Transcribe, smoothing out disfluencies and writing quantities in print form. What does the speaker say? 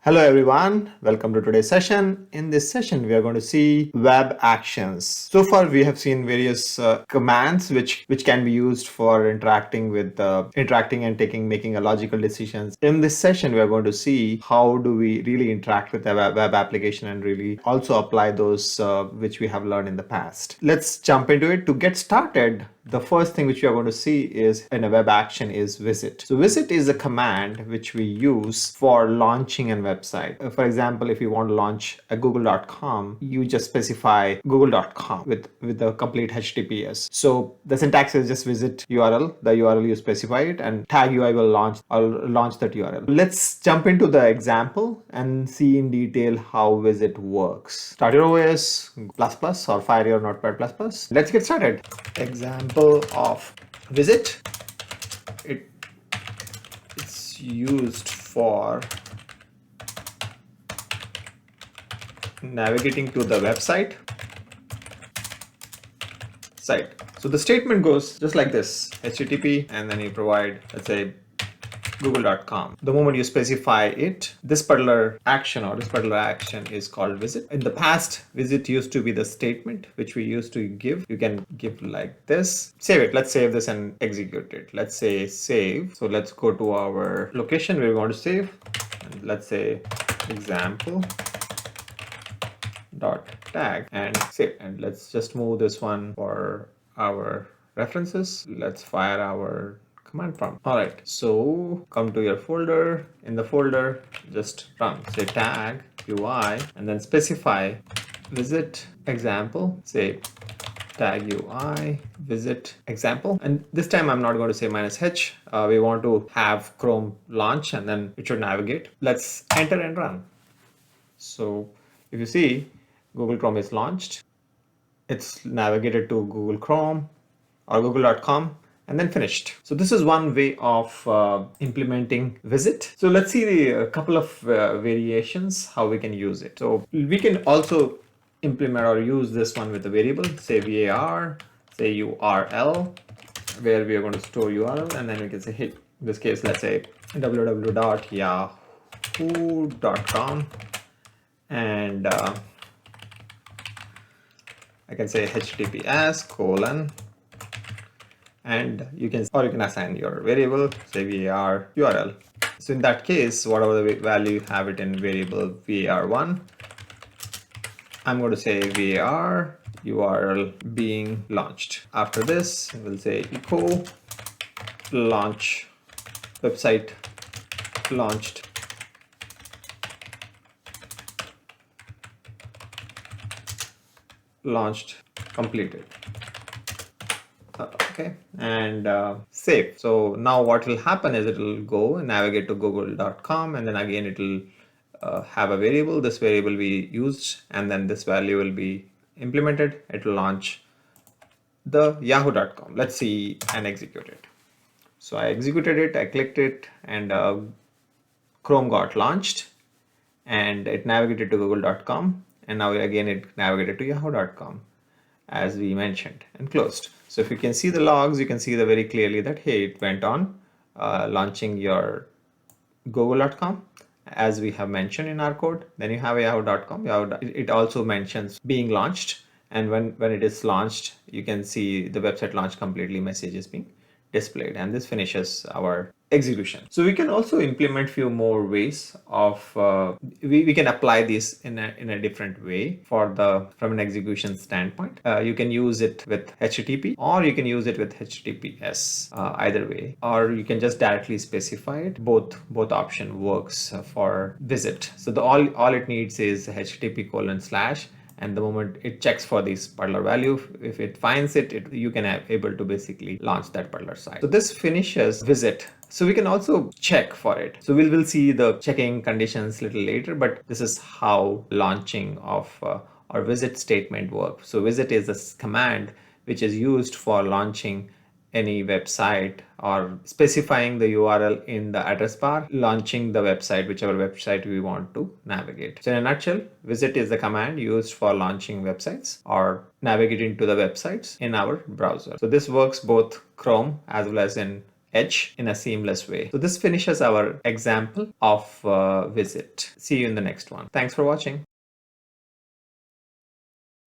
Hello everyone, welcome to today's session. In this session, we are going to see web actions. So far, we have seen various commands which can be used for interacting and making a logical decisions. In this session, we are going to see how do we really interact with a web application and really also apply those which we have learned in the past. Let's jump into it. To get started, the first thing which we are going to see is in a web action is visit. So visit is a command which we use for launching a website. For example, if you want to launch a google.com, you just specify google.com with the complete HTTPS. So the syntax is just visit URL, the URL you specify it, and TagUI will launch that URL. Let's jump into the example and see in detail how visit works. Start your OS ++ or fire your notepad ++. Let's get started. Example of visit. It's used for navigating to the website site. So the statement goes just like this: HTTP, and then you provide, let's say, google.com. The moment you specify it, this particular action is called visit. In the past, visit used to be the statement which we used to give. You can give like this. Save it. Let's save this and execute it. Let's say save. So let's go to our location where we want to save, and let's say example .tag and save. And let's just move this one for our references. Let's fire our command prompt. All right, so come to your folder. In the folder, just run, say tag UI, and then specify visit example, say tag UI visit example. And this time I'm not going to say -h. We want to have Chrome launch and then it should navigate. Let's enter and run. So if you see, Google Chrome is launched. It's navigated to Google Chrome or google.com and then finished. So this is one way of implementing visit. So let's see a couple of variations how we can use it. So we can also implement or use this one with a variable, say var, say URL, where we are going to store URL, and then we can say, hey, in this case, let's say www.yahoo.com, and I can say https : and you can assign your variable, say var URL. So in that case, whatever the value you have it in variable var1, I'm going to say var URL being launched. After this, we'll say echo launch website launched. Completed. Okay, and save. So now what will happen is it will go and navigate to google.com, and then again it will have a variable. This variable will be used, and then this value will be implemented. It will launch the yahoo.com. Let's see and execute it. So I executed it, I clicked it, and Chrome got launched, and it navigated to google.com, and now again it navigated to yahoo.com as we mentioned, and closed. So if you can see the logs, you can see very clearly that, hey, it went on launching your google.com as we have mentioned in our code. Then you have yahoo.com. It also mentions being launched, and when it is launched, you can see the website launch completely message is being displayed, and this finishes our execution. So we can also implement few more ways of we can apply this in a different way from an execution standpoint. You can use it with HTTP, or you can use it with HTTPS, either way, or you can just directly specify it. Both option works for visit. So all it needs is HTTP:/, and the moment it checks for this particular value, if it finds it, you can able to basically launch that particular site. So this finishes visit. So we can also check for it. So we'll see the checking conditions a little later, but this is how launching of our visit statement works. So visit is a command which is used for launching any website or specifying the URL in the address bar, launching the website, whichever website we want to navigate. So in a nutshell, visit is the command used for launching websites or navigating to the websites in our browser. So this works both Chrome as well as in edge in a seamless way. So this finishes our example of visit. See you in the next one. Thanks for watching.